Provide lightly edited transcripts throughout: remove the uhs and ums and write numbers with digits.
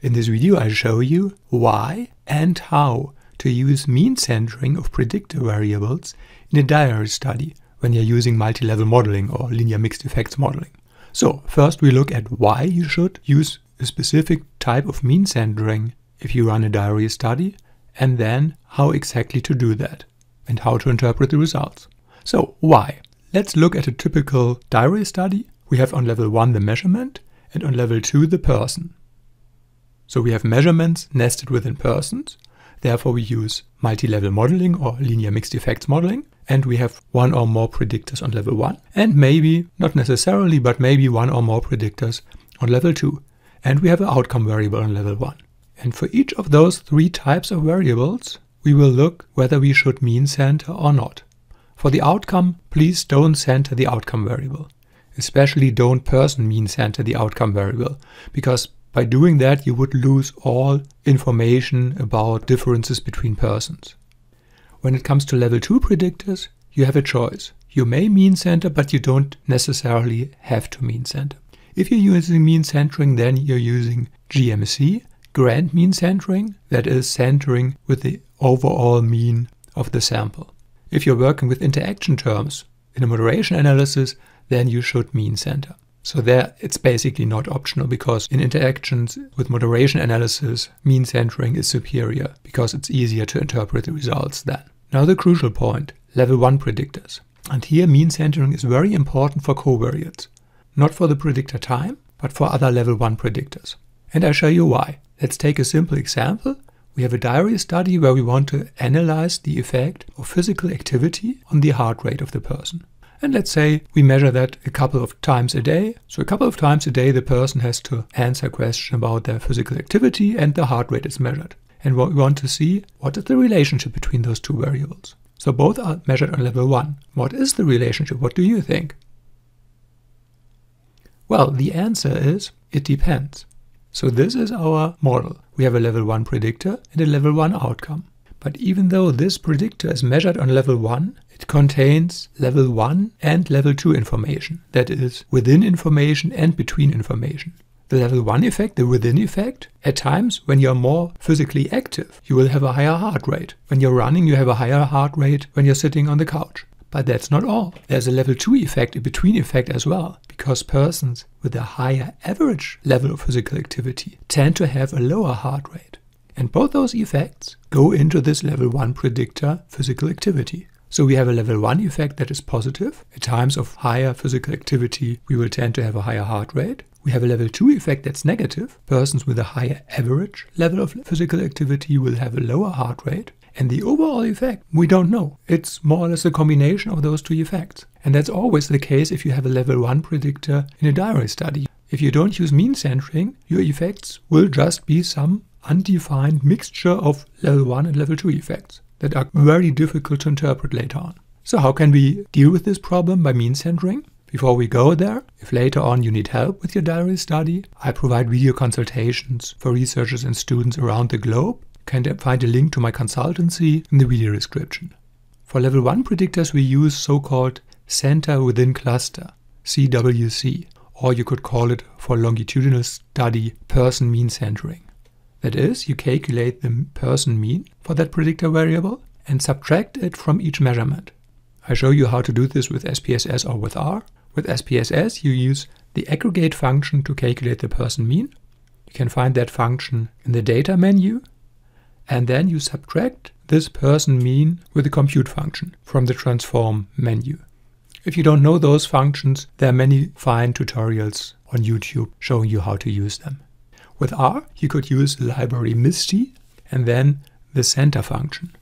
In this video I show you why and how to use mean centering of predictor variables in a diary study when you're using multi-level modeling or linear mixed effects modeling. So first we look at why you should use a specific type of mean centering if you run a diary study, and then how exactly to do that and how to interpret the results. So why? Let's look at a typical diary study. We have on level 1 the measurement and on level 2 the person. So we have measurements nested within persons. Therefore we use multi-level modeling or linear mixed effects modeling, and we have one or more predictors on level 1 and maybe, not necessarily, but maybe one or more predictors on level 2. And we have an outcome variable on level 1. And for each of those three types of variables, we will look whether we should mean center or not. For the outcome, please don't center the outcome variable. Especially don't person mean center the outcome variable, because by doing that you would lose all information about differences between persons. When it comes to level 2 predictors, you have a choice. You may mean center, but you don't necessarily have to mean center. If you're using mean centering, then you're using GMC, grand mean centering, that is centering with the overall mean of the sample. If you're working with interaction terms in a moderation analysis, then you should mean center. So there it's basically not optional, because in interactions with moderation analysis, mean centering is superior because it's easier to interpret the results then. Now the crucial point, level 1 predictors. And here mean centering is very important for covariates. Not for the predictor time, but for other level 1 predictors. And I'll show you why. Let's take a simple example. We have a diary study where we want to analyze the effect of physical activity on the heart rate of the person. And let's say we measure that a couple of times a day. So a couple of times a day the person has to answer a question about their physical activity and the heart rate is measured. And what we want to see, what is the relationship between those two variables? So both are measured on level 1. What is the relationship? What do you think? Well, the answer is, it depends. So this is our model. We have a level 1 predictor and a level 1 outcome. But even though this predictor is measured on level 1, it contains level 1 and level 2 information. That is, within information and between information. The level 1 effect, the within effect, at times when you're more physically active, you will have a higher heart rate. When you're running, you have a higher heart rate when you're sitting on the couch. But that's not all. There's a level 2 effect, a between effect as well, because persons with a higher average level of physical activity tend to have a lower heart rate. And both those effects go into this level 1 predictor physical activity. So we have a level 1 effect that is positive. At times of higher physical activity, we will tend to have a higher heart rate. We have a level 2 effect that's negative. Persons with a higher average level of physical activity will have a lower heart rate. And the overall effect, we don't know. It's more or less a combination of those two effects. And that's always the case if you have a level 1 predictor in a diary study. If you don't use mean centering, your effects will just be some undefined mixture of level 1 and level 2 effects that are very difficult to interpret later on. So how can we deal with this problem by mean centering? Before we go there, if later on you need help with your diary study, I provide video consultations for researchers and students around the globe. You can find a link to my consultancy in the video description. For level 1 predictors we use so-called center within cluster, CWC, or you could call it for longitudinal study person mean centering. That is, you calculate the person mean for that predictor variable and subtract it from each measurement. I show you how to do this with SPSS or with R. With SPSS you use the aggregate function to calculate the person mean. You can find that function in the data menu. And then you subtract this person mean with the compute function from the transform menu. If you don't know those functions, there are many fine tutorials on YouTube showing you how to use them. With R, you could use the library MISTI and then the center function,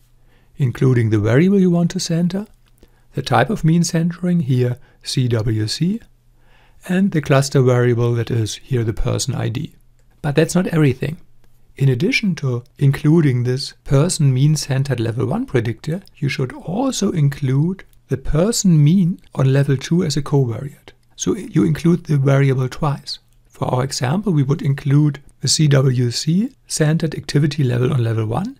including the variable you want to center, the type of mean centering, here CWC, and the cluster variable, that is here the person ID. But that's not everything. In addition to including this person mean centered level 1 predictor, you should also include the person mean on level 2 as a covariate. So you include the variable twice. For our example, we would include the CWC centered activity level on level 1,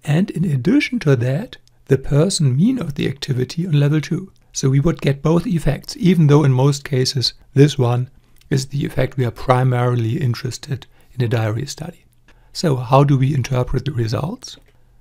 and in addition to that, the person mean of the activity on level 2. So we would get both effects, even though in most cases this one is the effect we are primarily interested in a diary study. So how do we interpret the results?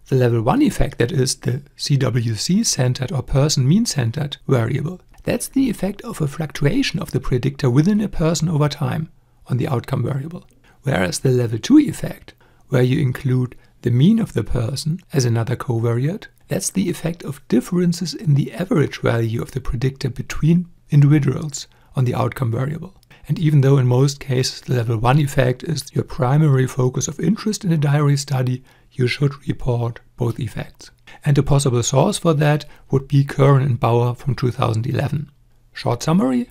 The level 1 effect, that is the CWC-centered or person mean-centered variable, that's the effect of a fluctuation of the predictor within a person over time on the outcome variable. Whereas the level 2 effect, where you include the mean of the person as another covariate, that's the effect of differences in the average value of the predictor between individuals on the outcome variable. And even though in most cases the level 1 effect is your primary focus of interest in a diary study, you should report both effects. And a possible source for that would be Curran and Bauer from 2011. Short summary: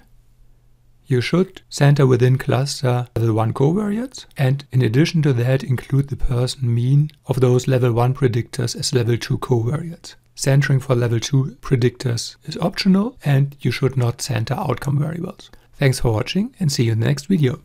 you should center within cluster level 1 covariates, and in addition to that include the person mean of those level 1 predictors as level 2 covariates. Centering for level 2 predictors is optional, and you should not center outcome variables. Thanks for watching and see you in the next video.